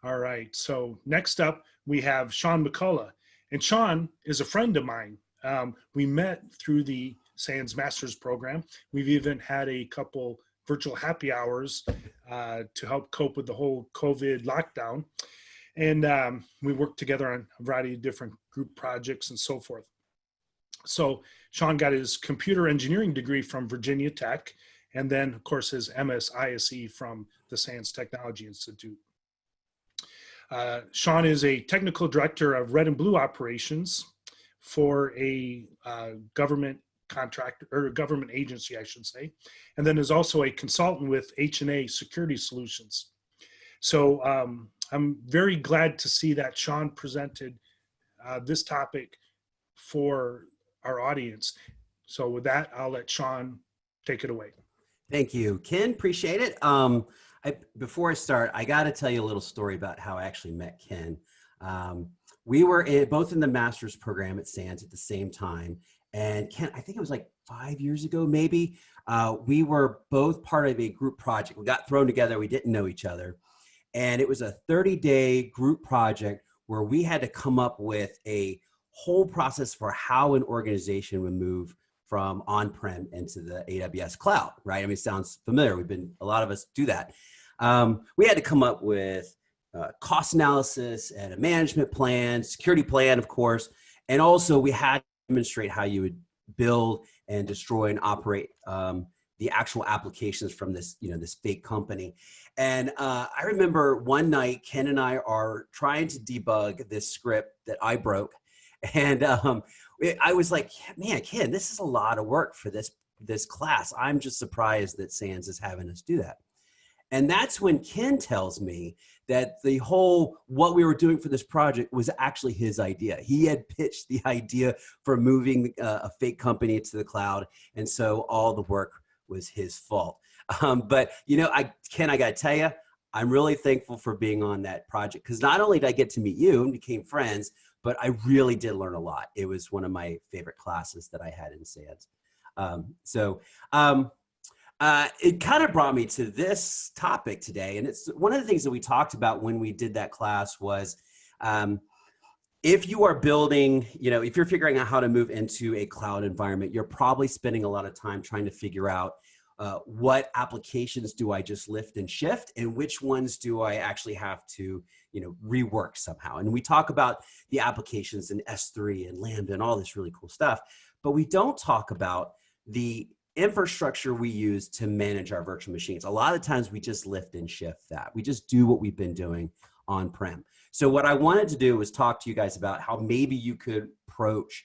All right. So next up, we have Shaun McCullough. And Shaun is a friend of mine. We met through the SANS Masters program. We've even had a couple virtual happy hours to help cope with the whole COVID lockdown. And we worked together on a variety of different group projects and so forth. So Shaun got his computer engineering degree from Virginia Tech, and then, of course, his MS-ISE from the SANS Technology Institute. Shaun is a technical director of red and blue operations for a government contractor or government agency, I should say, and then is also a consultant with H&A Security Solutions. So I'm very glad to see that Shaun presented this topic for our audience. So with that, I'll let Shaun take it away. Thank you, Ken. Appreciate it. Before I start, I got to tell you a little story about how I actually met Ken. We were both in the master's program at SANS at the same time. And Ken, I think it was like 5 years ago, maybe, we were both part of a group project. We got thrown together. We didn't know each other. And it was a 30-day group project where we had to come up with a whole process for how an organization would move from on-prem into the AWS cloud, right? I mean, it sounds familiar. A lot of us do that. We had to come up with cost analysis and a management plan, security plan, of course. And also we had to demonstrate how you would build and destroy and operate the actual applications from this, this fake company. And I remember one night, Ken and I are trying to debug this script that I broke. And I was like, man, Ken, this is a lot of work for this class. I'm just surprised that SANS is having us do that. And that's when Ken tells me that what we were doing for this project was actually his idea. He had pitched the idea for moving a fake company to the cloud. And so all the work was his fault. But, Ken, I got to tell you, I'm really thankful for being on that project, because not only did I get to meet you and became friends, but I really did learn a lot. It was one of my favorite classes that I had in SANS. It kind of brought me to this topic today. And it's one of the things that we talked about when we did that class was, if you are building, if you're figuring out how to move into a cloud environment, you're probably spending a lot of time trying to figure out what applications do I just lift and shift, and which ones do I actually have to, rework somehow. And we talk about the applications in S3 and Lambda and all this really cool stuff, but we don't talk about the infrastructure we use to manage our virtual machines. A lot of times we just lift and shift that. We just do what we've been doing on-prem. So what I wanted to do was talk to you guys about how maybe you could approach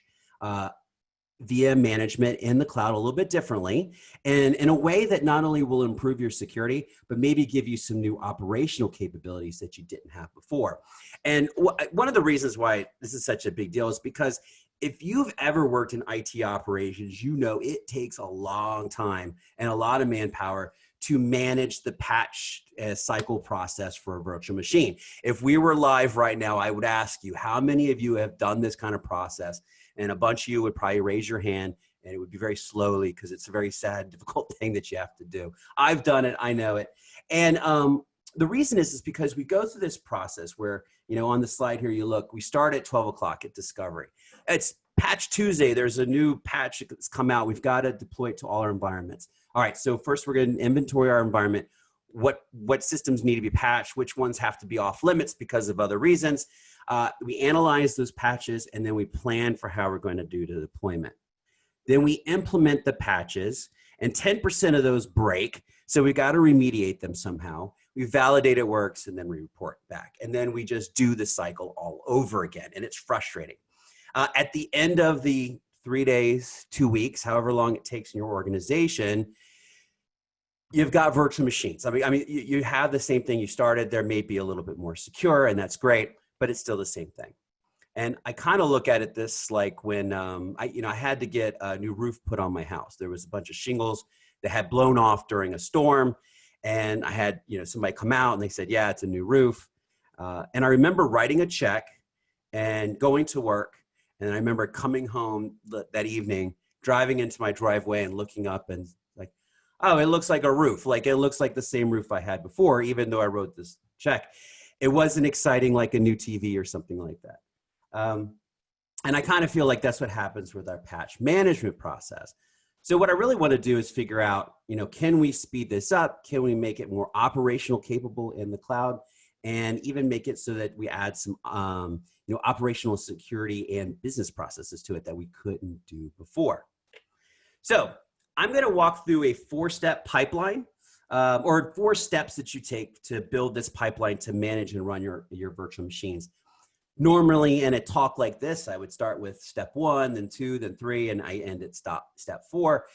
VM management in the cloud a little bit differently, and in a way that not only will improve your security, but maybe give you some new operational capabilities that you didn't have before. And one of the reasons why this is such a big deal is because if you've ever worked in IT operations, it takes a long time and a lot of manpower to manage the patch cycle process for a virtual machine. If we were live right now, I would ask you, how many of you have done this kind of process? And a bunch of you would probably raise your hand, and it would be very slowly, because it's a very sad, difficult thing that you have to do. I've done it, I know it. And the reason is because we go through this process where, on the slide here, you look, we start at 12 o'clock at discovery. It's Patch Tuesday. There's a new patch that's come out. We've got to deploy it to all our environments. All right, so first we're going to inventory our environment. What systems need to be patched? Which ones have to be off limits because of other reasons? We analyze those patches, and then we plan for how we're going to do the deployment. Then we implement the patches, and 10% of those break, so we got to remediate them somehow. We validate it works, and then we report back. And then we just do the cycle all over again, and it's frustrating. At the end of the 3 days, 2 weeks, however long it takes in your organization, you've got virtual machines. I mean, you have the same thing you started. There may be a little bit more secure, and that's great, but it's still the same thing. And I kind of look at it this like when I had to get a new roof put on my house. There was a bunch of shingles that had blown off during a storm, and I had somebody come out and they said, yeah, it's a new roof. And I remember writing a check and going to work. And I remember coming home that evening, driving into my driveway and looking up and like, oh, it looks like a roof. Like it looks like the same roof I had before, even though I wrote this check. It wasn't exciting like a new TV or something like that. And I kind of feel like that's what happens with our patch management process. So what I really want to do is figure out, can we speed this up? Can we make it more operational capable in the cloud? And even make it so that we add some, operational security and business processes to it that we couldn't do before. So I'm going to walk through a 4-step pipeline, or 4 steps that you take to build this pipeline to manage and run your virtual machines. Normally in a talk like this, I would start with step 1, then 2, then 3, and I end at step 4.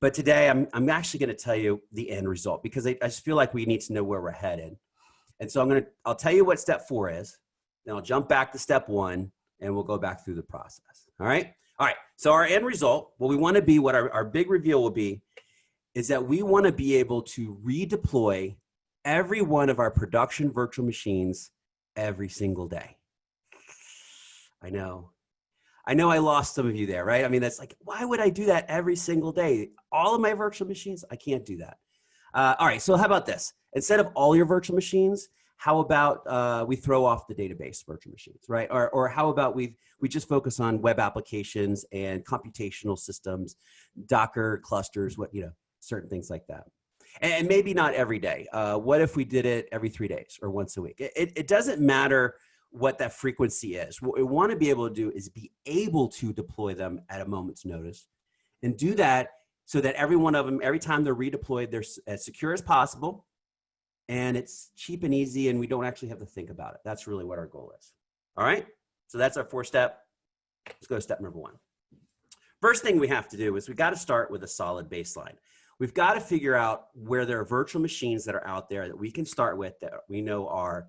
But today I'm actually going to tell you the end result, because I just feel like we need to know where we're headed. And so I'll tell you what step 4 is, then I'll jump back to step 1, and we'll go back through the process. All right. So our end result, what we want to be, what our big reveal will be, is that we want to be able to redeploy every one of our production virtual machines every single day. I know I lost some of you there, right? I mean, that's like, why would I do that every single day? All of my virtual machines, I can't do that. All right, so how about this? Instead of all your virtual machines, how about we throw off the database virtual machines, right? Or how about we just focus on web applications and computational systems, Docker clusters, certain things like that. And maybe not every day. What if we did it every 3 days or once a week? It doesn't matter what that frequency is. What we want to be able to do is be able to deploy them at a moment's notice, and do that so that every one of them, every time they're redeployed, they're as secure as possible, and it's cheap and easy, and we don't actually have to think about it. That's really what our goal is. All right, so that's our 4-step. Let's go to step number 1. First thing we have to do is we got to start with a solid baseline. We've got to figure out where there are virtual machines that are out there that we can start with, that we know are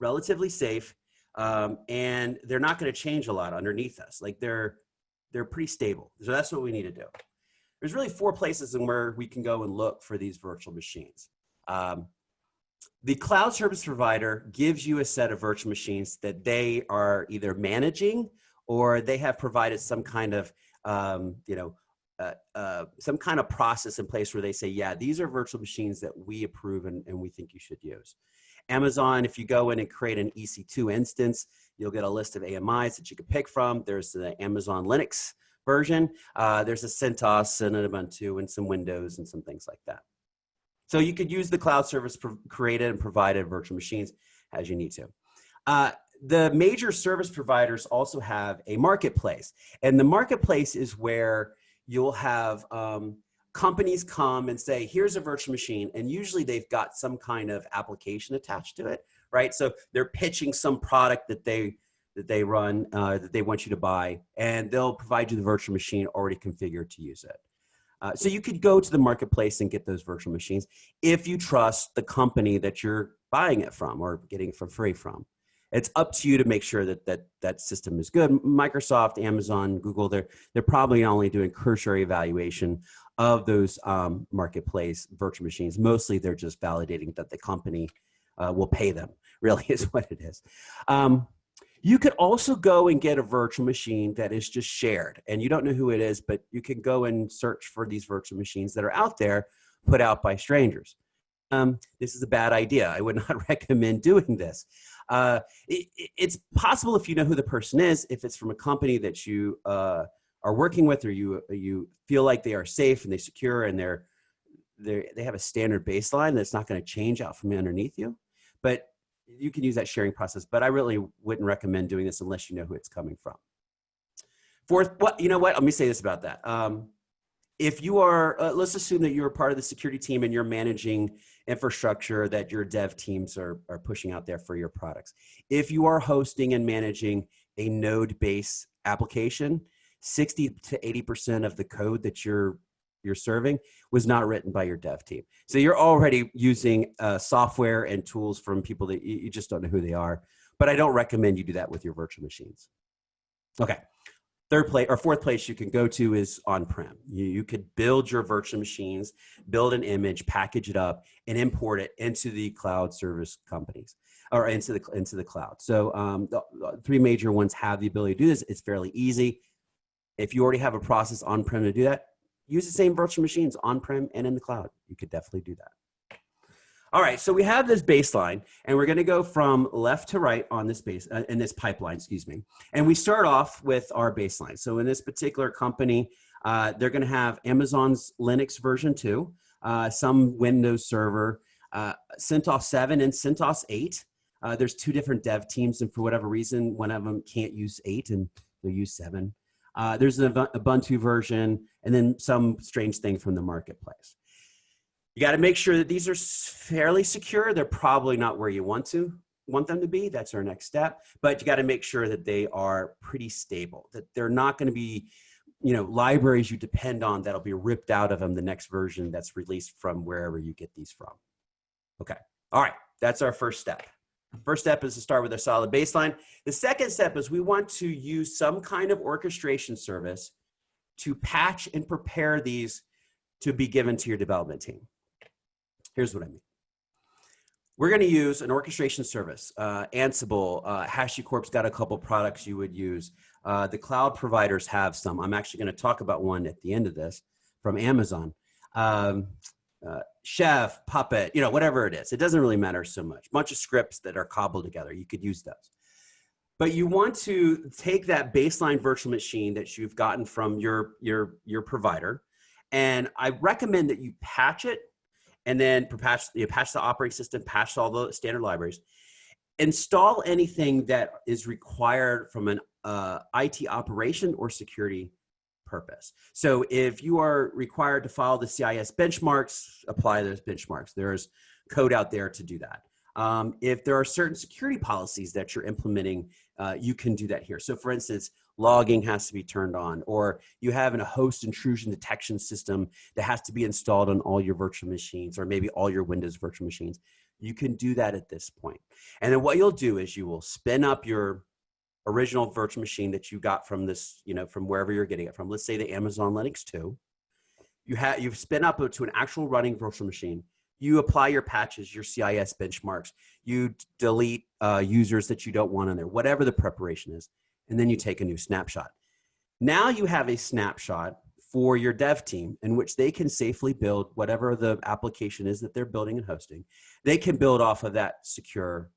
relatively safe, and they're not going to change a lot underneath us. Like they're pretty stable. So that's what we need to do. There's really 4 places in where we can go and look for these virtual machines. The cloud service provider gives you a set of virtual machines that they are either managing, or they have provided some kind of some kind of process in place where they say, yeah, these are virtual machines that we approve and we think you should use. Amazon, if you go in and create an EC2 instance, you'll get a list of AMIs that you can pick from. There's the Amazon Linux version. There's a CentOS and an Ubuntu and some Windows and some things like that. So you could use the cloud service created and provided virtual machines as you need to. The major service providers also have a marketplace, and the marketplace is where you'll have companies come and say, here's a virtual machine, and usually they've got some kind of application attached to it, right? So they're pitching some product that they run, that they want you to buy, and they'll provide you the virtual machine already configured to use it. So you could go to the marketplace and get those virtual machines if you trust the company that you're buying it from or getting it for free from. It's up to you to make sure that system is good. Microsoft, Amazon, Google, they're probably only doing cursory evaluation of those marketplace virtual machines. Mostly they're just validating that the company will pay them, really is what it is. You could also go and get a virtual machine that is just shared, and you don't know who it is, but you can go and search for these virtual machines that are out there put out by strangers. This is a bad idea. I would not recommend doing this. It's possible if you know who the person is, if it's from a company that you are working with, or you feel like they are safe and they're secure and they have a standard baseline that's not going to change out from underneath you. But you can use that sharing process. But I really wouldn't recommend doing this unless you know who it's coming from. Fourth, you know what? Let me say this about that. If you are, let's assume that you're part of the security team and you're managing infrastructure that your dev teams are pushing out there for your products. If you are hosting and managing a node-based application, 60 to 80% of the code that you're serving was not written by your dev team. So you're already using software and tools from people that you just don't know who they are. But I don't recommend you do that with your virtual machines. Okay. Fourth place you can go to is on-prem. You could build your virtual machines, build an image, package it up, and import it into the cloud service companies or into the cloud. So the 3 major ones have the ability to do this. It's fairly easy. If you already have a process on-prem to do that, use the same virtual machines on-prem and in the cloud. You could definitely do that. All right, so we have this baseline, and we're going to go from left to right on this base in this pipeline, excuse me. And we start off with our baseline. So in this particular company, they're going to have Amazon's Linux version 2, some Windows Server, CentOS 7 and CentOS 8. There's two different dev teams, and for whatever reason, one of them can't use 8 and they'll use 7. There's an Ubuntu version, and then some strange thing from the marketplace. You got to make sure that these are fairly secure. They're probably not where you want them to be. That's our next step. But you got to make sure that they are pretty stable, that they're not going to be, libraries you depend on that'll be ripped out of them the next version that's released from wherever you get these from. Okay. All right. That's our first step. First step is to start with a solid baseline. The second step is we want to use some kind of orchestration service to patch and prepare these to be given to your development team. Here's what I mean. We're going to use an orchestration service. Ansible, HashiCorp's got a couple products you would use. The cloud providers have some. I'm actually going to talk about one at the end of this from Amazon. Chef, Puppet, whatever it is. It doesn't really matter so much. A bunch of scripts that are cobbled together. You could use those. But you want to take that baseline virtual machine that you've gotten from your provider, and I recommend that you patch it, and then patch the operating system, patch all the standard libraries, install anything that is required from an IT operation or security purpose. So if you are required to follow the CIS benchmarks, apply those benchmarks. There's code out there to do that. If there are certain security policies that you're implementing, you can do that here. So for instance, logging has to be turned on, or you have a host intrusion detection system that has to be installed on all your virtual machines, or maybe all your Windows virtual machines. You can do that at this point. And then what you'll do is you will spin up your original virtual machine that you got from this, from wherever you're getting it from. Let's say the Amazon Linux 2. You've spin up to an actual running virtual machine. You apply your patches, your CIS benchmarks. You delete users that you don't want on there, whatever the preparation is. And then you take a new snapshot. Now you have a snapshot for your dev team in which they can safely build whatever the application is that they're building and hosting. They can build off of that secure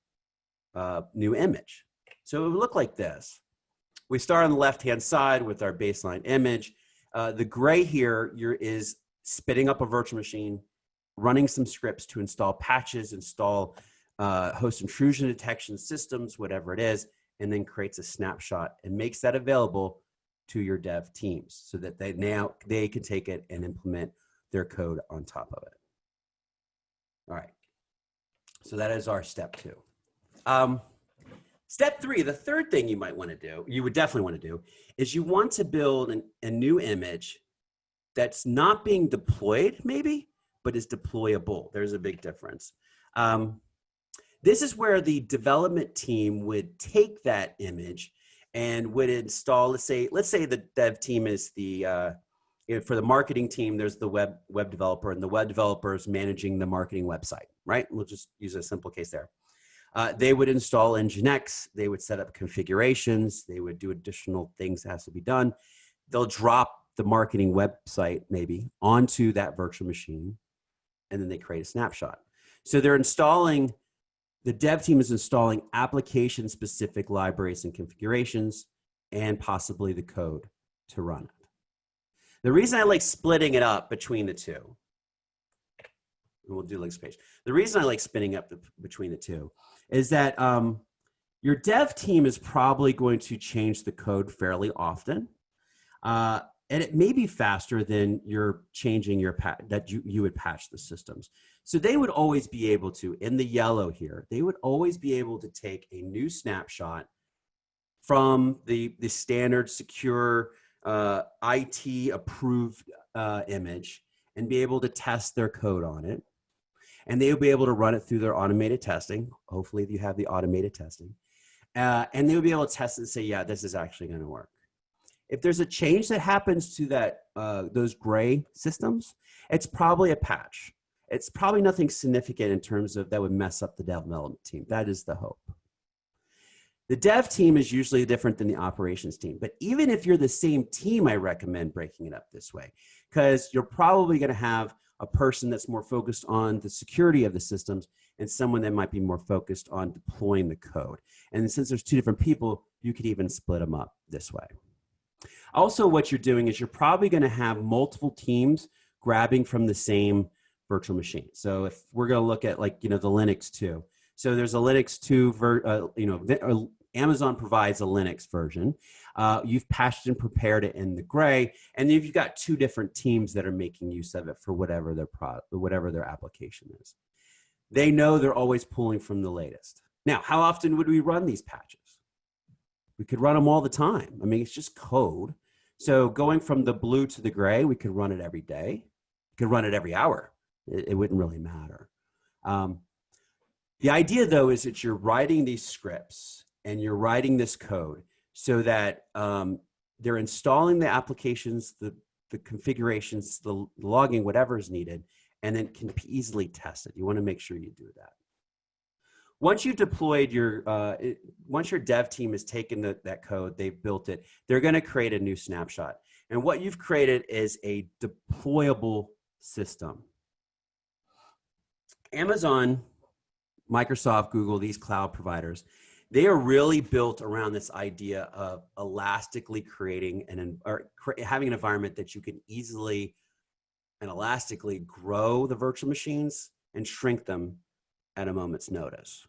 new image. So it would look like this. We start on the left-hand side with our baseline image. The gray here is spinning up a virtual machine, running some scripts to install patches, install host intrusion detection systems, whatever it is, and then creates a snapshot and makes that available to your dev teams so that they can take it and implement their code on top of it. All right. So that is our step 2. Step 3, the third thing you might want to do, you would definitely want to do, is you want to build a new image that's not being deployed, maybe, but is deployable. There's a big difference. This is where the development team would take that image and would install, let's say the dev team is for the marketing team, there's the web developer, and the web developer is managing the marketing website, right? We'll just use a simple case there. They would install Nginx, they would set up configurations, they would do additional things that has to be done. They'll drop the marketing website maybe onto that virtual machine, and then they create a snapshot. So the dev team is installing application-specific libraries and configurations, and possibly the code to run it. The reason I like splitting it up between the two, and we'll do links page. The reason I like spinning up between the two is that your dev team is probably going to change the code fairly often. And it may be faster than you're changing you would patch the systems. So they would always be able to, in the yellow here, they would always be able to take a new snapshot from the standard secure IT approved image and be able to test their code on it. And they would be able to run it through their automated testing. Hopefully you have the automated testing. And they would be able to test it and say, yeah, this is actually going to work. If there's a change that happens to those gray systems, it's probably a patch. It's probably nothing significant in terms of that would mess up the development team. That is the hope. The dev team is usually different than the operations team. But even if you're the same team, I recommend breaking it up this way, because you're probably going to have a person that's more focused on the security of the systems, and someone that might be more focused on deploying the code. And since there's two different people, you could even split them up this way. Also, what you're doing is you're probably going to have multiple teams grabbing from the same virtual machine. So if we're going to look at, like, the Linux 2. So there's a Linux 2, Amazon provides a Linux version. You've patched and prepared it in the gray, and then you've got two different teams that are making use of it for whatever their product, whatever their application is. They know they're always pulling from the latest. Now, how often would we run these patches? We could run them all the time. I mean, it's just code. So going from the blue to the gray, we could run it every day. We could run it every hour. It wouldn't really matter. The idea, though, is that you're writing these scripts and you're writing this code so that they're installing the applications, the configurations, the logging, whatever is needed, and then can be easily tested. You want to make sure you do that. Once you've deployed once your dev team has taken that code, they've built it, they're going to create a new snapshot. And what you've created is a deployable system. Amazon, Microsoft, Google, these cloud providers, they are really built around this idea of elastically creating having an environment that you can easily and elastically grow the virtual machines and shrink them at a moment's notice.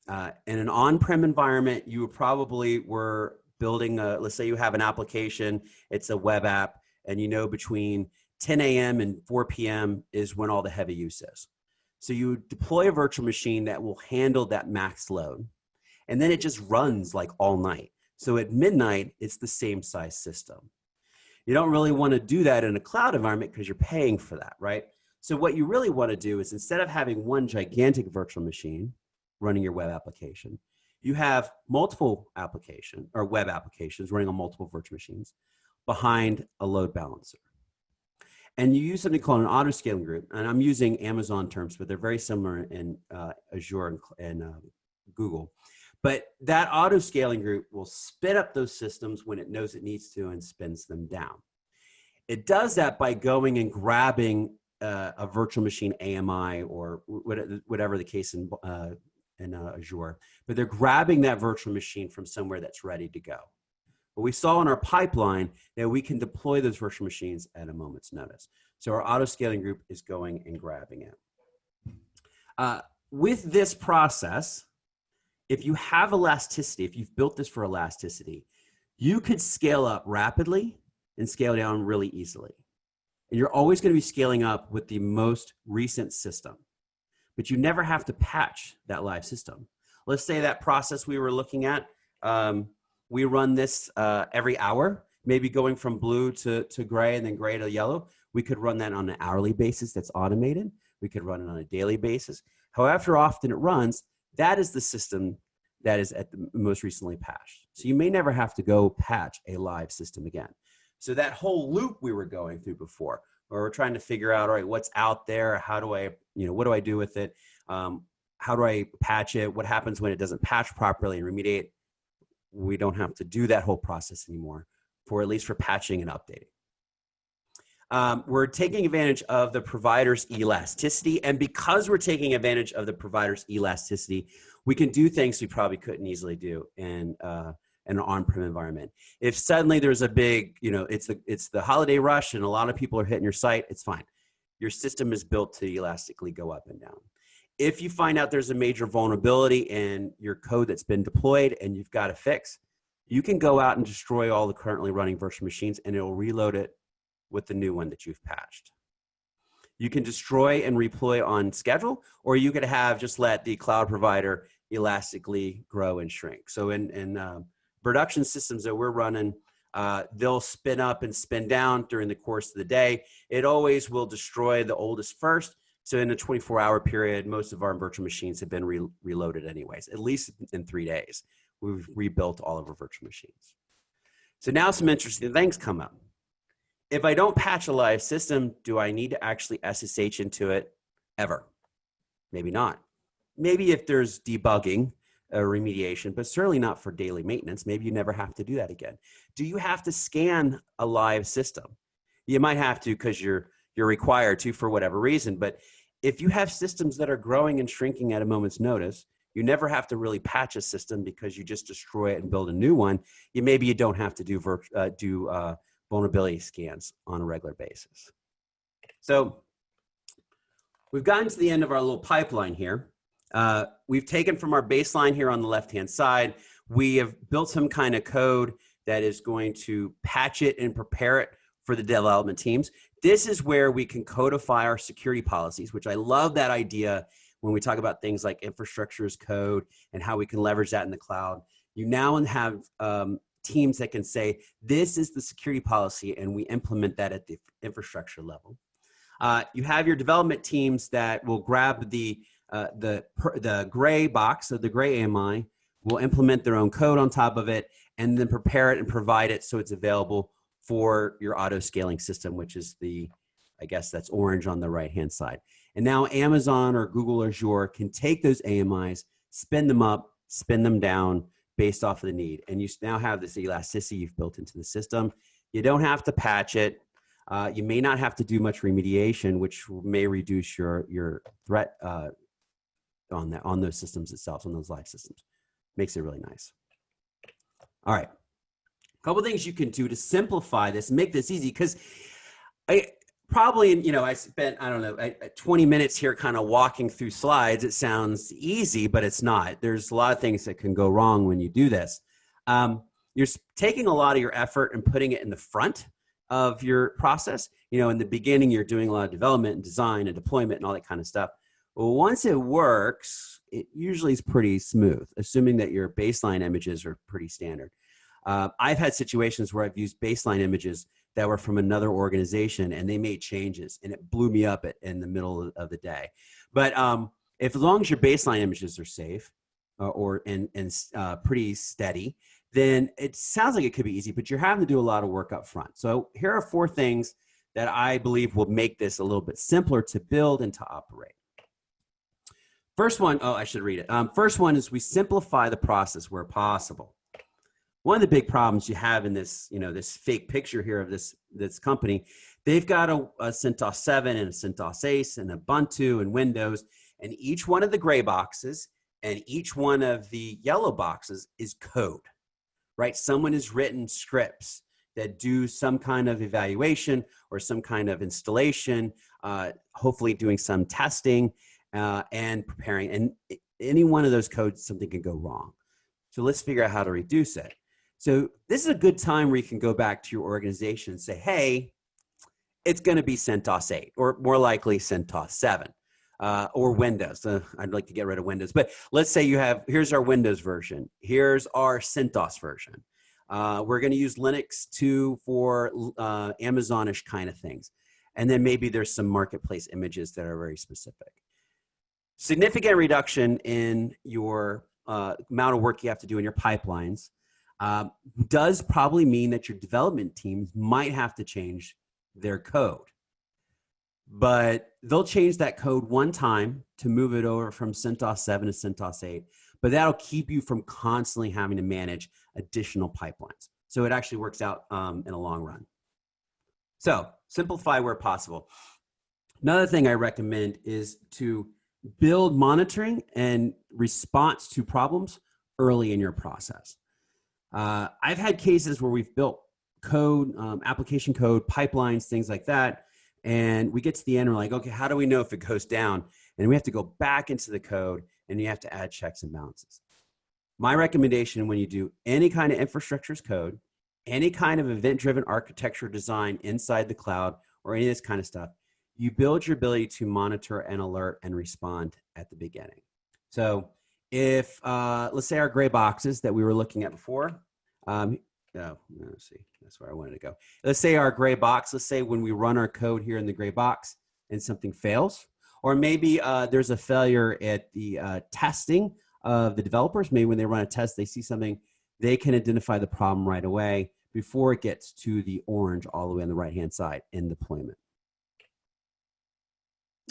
In an on-prem environment, you probably were building let's say you have an application, it's a web app, and between 10 a.m. and 4 p.m. is when all the heavy use is. So you deploy a virtual machine that will handle that max load, and then it just runs like all night. So at midnight, it's the same size system. You don't really want to do that in a cloud environment because you're paying for that, right? So what you really want to do is, instead of having one gigantic virtual machine running your web application, you have multiple web applications running on multiple virtual machines behind a load balancer. And you use something called an auto-scaling group. And I'm using Amazon terms, but they're very similar in Azure and Google. But that auto-scaling group will spin up those systems when it knows it needs to and spins them down. It does that by going and grabbing a virtual machine AMI or whatever the case in Azure. But they're grabbing that virtual machine from somewhere that's ready to go. But we saw in our pipeline that we can deploy those virtual machines at a moment's notice. So our auto-scaling group is going and grabbing it. With this process, if you have elasticity, if you've built this for elasticity, you could scale up rapidly and scale down really easily. And you're always going to be scaling up with the most recent system. But you never have to patch that live system. Let's say that process we were looking at, we run this every hour, maybe going from blue to gray and then gray to yellow. We could run that on an hourly basis that's automated. We could run it on a daily basis. However often it runs, that is the system that is at the most recently patched. So you may never have to go patch a live system again. So that whole loop we were going through before, where we're trying to figure out, all right, what's out there? How do I, what do I do with it? How do I patch it? What happens when it doesn't patch properly and remediate? We don't have to do that whole process anymore, at least for patching and updating. We're taking advantage of the provider's elasticity. And because we're taking advantage of the provider's elasticity, we can do things we probably couldn't easily do in an on-prem environment. If suddenly there's a big, it's the holiday rush and a lot of people are hitting your site, it's fine. Your system is built to elastically go up and down. If you find out there's a major vulnerability in your code that's been deployed and you've got to fix, you can go out and destroy all the currently running virtual machines and it will reload it with the new one that you've patched. You can destroy and redeploy on schedule, or you could have just let the cloud provider elastically grow and shrink. So in production systems that we're running, they'll spin up and spin down during the course of the day. It always will destroy the oldest first. So in a 24-hour period, most of our virtual machines have been reloaded anyways, at least in 3 days. We've rebuilt all of our virtual machines. So now some interesting things come up. If I don't patch a live system, do I need to actually SSH into it ever? Maybe not. Maybe if there's debugging or remediation, but certainly not for daily maintenance. Maybe you never have to do that again. Do you have to scan a live system? You might have to because you're you're required to for whatever reason. But if you have systems that are growing and shrinking at a moment's notice, you never have to really patch a system because you just destroy it and build a new one. Maybe you don't have to do vulnerability scans on a regular basis. So we've gotten to the end of our little pipeline here. We've taken from our baseline here on the left-hand side. We have built some kind of code that is going to patch it and prepare it for the development teams. This is where we can codify our security policies, which I love that idea when we talk about things like infrastructure as code and how we can leverage that in the cloud. You now have teams that can say, this is the security policy, and we implement that at the infrastructure level. You have your development teams that will grab the gray box, so the gray AMI, will implement their own code on top of it, and then prepare it and provide it so it's available for your auto scaling system, which is I guess that's orange on the right-hand side. And now Amazon or Google or Azure can take those AMIs, spin them up, spin them down based off of the need. And you now have this elasticity you've built into the system. You don't have to patch it. You may not have to do much remediation, which may reduce your threat on those systems itself, on those live systems. Makes it really nice. All right. A couple of things you can do to simplify this, make this easy, because I spent, 20 minutes here kind of walking through slides. It sounds easy, but it's not. There's a lot of things that can go wrong when you do this. You're taking a lot of your effort and putting it in the front of your process. In the beginning, you're doing a lot of development and design and deployment and all that kind of stuff. Well, once it works, it usually is pretty smooth, assuming that your baseline images are pretty standard. I've had situations where I've used baseline images that were from another organization, and they made changes, and it blew me up in the middle of the day. But as long as your baseline images are safe and pretty steady, then it sounds like it could be easy, but you're having to do a lot of work up front. So here are 4 things that I believe will make this a little bit simpler to build and to operate. First one, I should read it. First one is we simplify the process where possible. One of the big problems you have in this, this fake picture here of this company, they've got a CentOS 7 and a CentOS Ace and Ubuntu and Windows, and each one of the gray boxes and each one of the yellow boxes is code, right? Someone has written scripts that do some kind of evaluation or some kind of installation, hopefully doing some testing and preparing. And any one of those codes, something can go wrong. So let's figure out how to reduce it. So this is a good time where you can go back to your organization and say, hey, it's going to be CentOS 8 or more likely CentOS 7 or Windows. I'd like to get rid of Windows, but let's say here's our Windows version. Here's our CentOS version. We're going to use Linux too for Amazonish kind of things. And then maybe there's some marketplace images that are very specific. Significant reduction in your amount of work you have to do in your pipelines does probably mean that your development teams might have to change their code. But they'll change that code one time to move it over from CentOS 7 to CentOS 8, but that'll keep you from constantly having to manage additional pipelines. So it actually works out in a long run. So simplify where possible. Another thing I recommend is to build monitoring and response to problems early in your process. I've had cases where we've built code, application code, pipelines, things like that. And we get to the end, we're like, okay, how do we know if it goes down? And we have to go back into the code and you have to add checks and balances. My recommendation when you do any kind of infrastructure as code, any kind of event-driven architecture design inside the cloud or any of this kind of stuff, you build your ability to monitor and alert and respond at the beginning. So if, let's say our gray boxes that we were looking at before, let's see, that's where I wanted to go. Let's say our gray box, let's say when we run our code here in the gray box and something fails, or maybe there's a failure at the testing of the developers. Maybe when they run a test, they see something, they can identify the problem right away before it gets to the orange all the way on the right-hand side in deployment.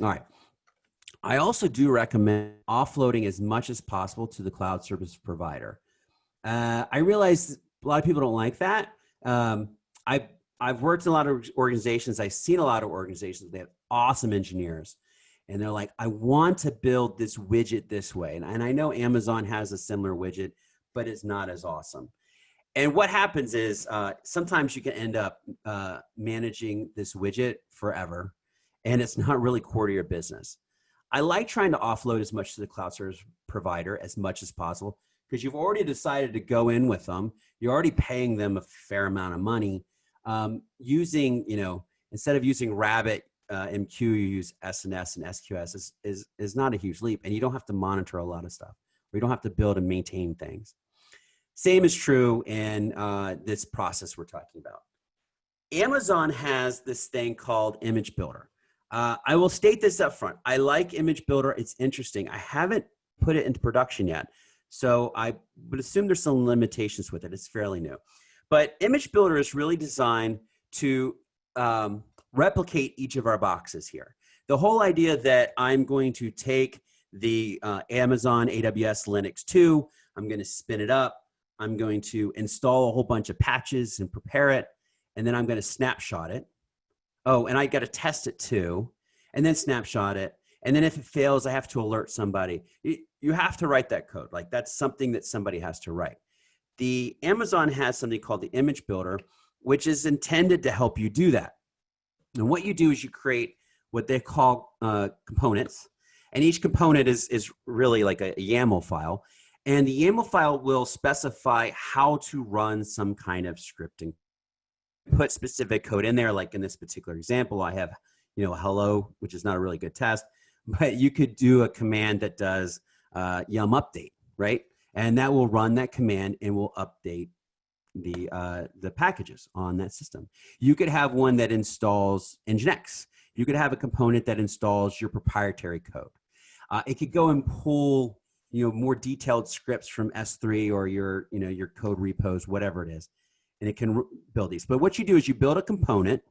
All right. I also do recommend offloading as much as possible to the cloud service provider. I realize a lot of people don't like that. I've worked in a lot of organizations. I've seen a lot of organizations. They have awesome engineers. And they're like, I want to build this widget this way. And I know Amazon has a similar widget, but it's not as awesome. And what happens is sometimes you can end up managing this widget forever, and it's not really core to your business. I like trying to offload as much to the cloud service provider as much as possible, because you've already decided to go in with them. You're already paying them a fair amount of money. Using, instead of using Rabbit MQ, you use SNS and SQS is not a huge leap, and you don't have to monitor a lot of stuff, or you don't have to build and maintain things. Same is true in this process we're talking about. Amazon has this thing called Image Builder. I will state this up front. I like Image Builder. It's interesting. I haven't put it into production yet, so I would assume there's some limitations with it. It's fairly new. But Image Builder is really designed to replicate each of our boxes here. The whole idea that I'm going to take the Amazon AWS Linux 2, I'm going to spin it up, I'm going to install a whole bunch of patches and prepare it, and then I'm going to snapshot it. Oh, and I got to test it too, and then snapshot it. And then if it fails, I have to alert somebody. You have to write that code. Like, that's something that somebody has to write. The Amazon has something called the Image Builder, which is intended to help you do that. And what you do is you create what they call components. And each component is really like a YAML file. And the YAML file will specify how to run some kind of scripting. Put specific code in there, like in this particular example, I have, hello, which is not a really good test, but you could do a command that does yum update, right? And that will run that command and will update the packages on that system. You could have one that installs Nginx. You could have a component that installs your proprietary code. It could go and pull, more detailed scripts from S3 or your code repos, whatever it is, and it can build these. But what you do is you build a component,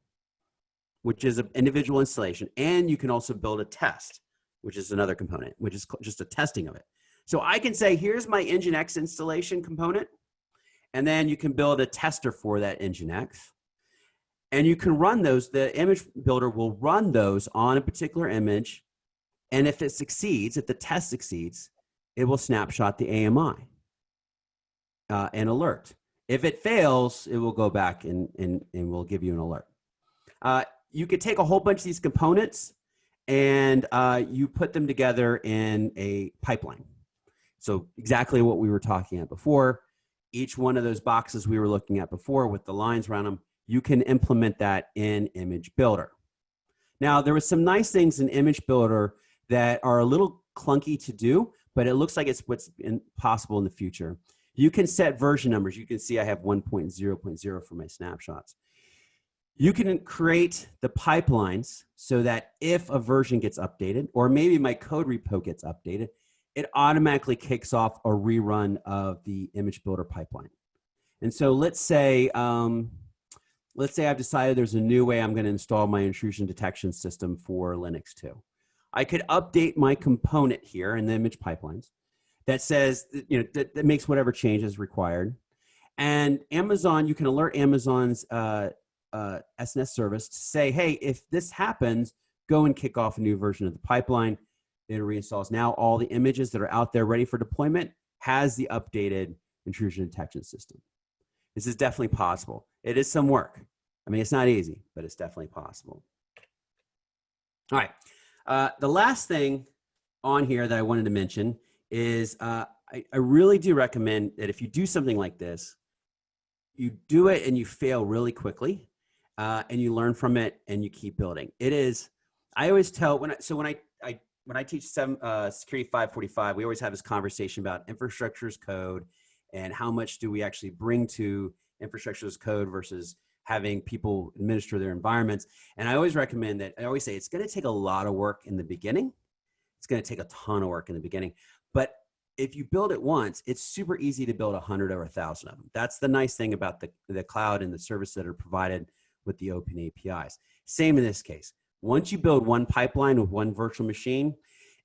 which is an individual installation, and you can also build a test, which is another component, which is just a testing of it. So I can say, here's my Nginx installation component, and then you can build a tester for that Nginx. And you can run those, the Image Builder will run those on a particular image, and if it succeeds, if the test succeeds, it will snapshot the AMI and alert. If it fails, it will go back and will give you an alert. You could take a whole bunch of these components and you put them together in a pipeline. So exactly what we were talking about before, each one of those boxes we were looking at before with the lines around them, you can implement that in Image Builder. Now, there were some nice things in Image Builder that are a little clunky to do, but it looks like it's what's possible in the future. You can set version numbers. You can see I have 1.0.0 for my snapshots. You can create the pipelines so that if a version gets updated, or maybe my code repo gets updated, it automatically kicks off a rerun of the Image Builder pipeline. And so let's say I've decided there's a new way I'm going to install my intrusion detection system for Linux 2. I could update my component here in the image pipelines that says, that makes whatever changes required. And Amazon, you can alert Amazon's SNS service to say, hey, if this happens, go and kick off a new version of the pipeline. It reinstalls. Now all the images that are out there ready for deployment has the updated intrusion detection system. This is definitely possible. It is some work. I mean, it's not easy, but it's definitely possible. All right. The last thing on here that I wanted to mention is I really do recommend that if you do something like this, you do it and you fail really quickly, and you learn from it and you keep building. It is, I always tell, when I teach Security 545, we always have this conversation about infrastructure as code and how much do we actually bring to infrastructure as code versus having people administer their environments. And I always recommend that, I always say it's going to take a lot of work in the beginning. It's going to take a ton of work in the beginning. But if you build it once, it's super easy to build 100 or 1,000 of them. That's the nice thing about the cloud and the services that are provided with the open APIs. Same in this case. Once you build one pipeline with one virtual machine,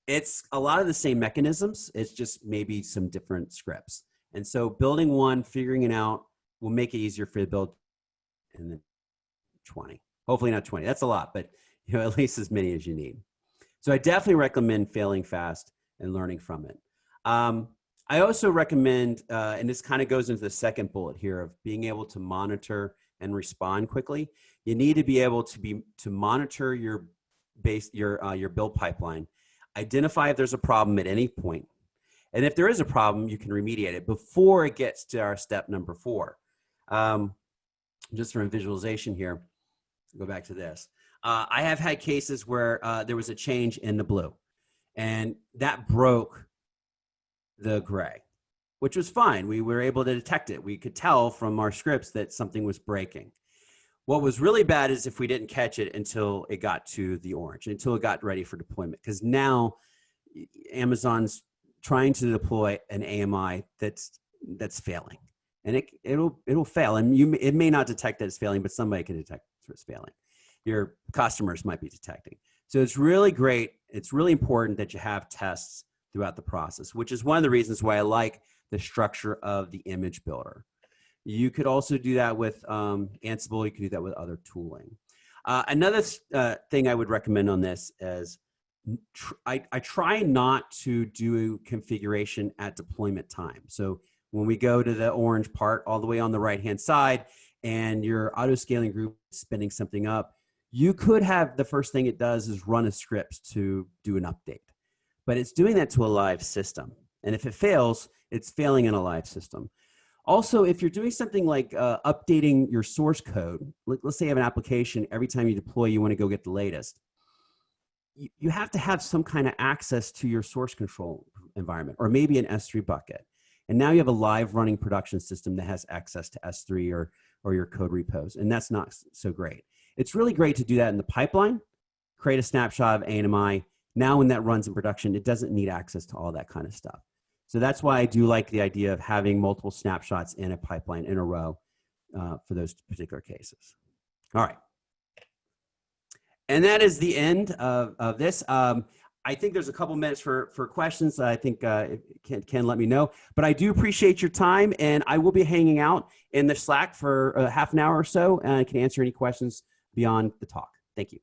it's a lot of the same mechanisms. It's just maybe some different scripts. And so building one, figuring it out will make it easier for you to build. And then 20. Hopefully not 20. That's a lot, but at least as many as you need. So I definitely recommend failing fast and learning from it. I also recommend, and this kind of goes into the second bullet here, of being able to monitor and respond quickly. You need to be able to monitor your build pipeline, identify if there's a problem at any point, and if there is a problem, you can remediate it before it gets to our step number 4. Just for a visualization here, go back to this. I have had cases where there was a change in the blue, and that broke the gray, which was fine. We were able to detect it. We could tell from our scripts that something was breaking. What was really bad is if we didn't catch it until it got to the orange, until it got ready for deployment, because now Amazon's trying to deploy an AMI that's failing, and it'll fail, and it may not detect that it's failing, but somebody can detect it's failing. Your customers might be detecting. So it's really great. It's really important that you have tests throughout the process, which is one of the reasons why I like the structure of the image builder. You could also do that with Ansible. You can do that with other tooling. Another thing I would recommend on this is I try not to do configuration at deployment time. So when we go to the orange part all the way on the right-hand side and your auto-scaling group is spinning something up, you could have the first thing it does is run a script to do an update. But it's doing that to a live system. And if it fails, it's failing in a live system. Also, if you're doing something like updating your source code, let's say you have an application, every time you deploy, you want to go get the latest. You have to have some kind of access to your source control environment, or maybe an S3 bucket. And now you have a live running production system that has access to S3 or your code repos, and that's not so great. It's really great to do that in the pipeline, create a snapshot of AMI. Now when that runs in production, it doesn't need access to all that kind of stuff. So that's why I do like the idea of having multiple snapshots in a pipeline in a row for those particular cases. All right. And that is the end of this. I think there's a couple minutes for questions. I think Ken let me know. But I do appreciate your time, and I will be hanging out in the Slack for half an hour or so, and I can answer any questions beyond the talk. Thank you.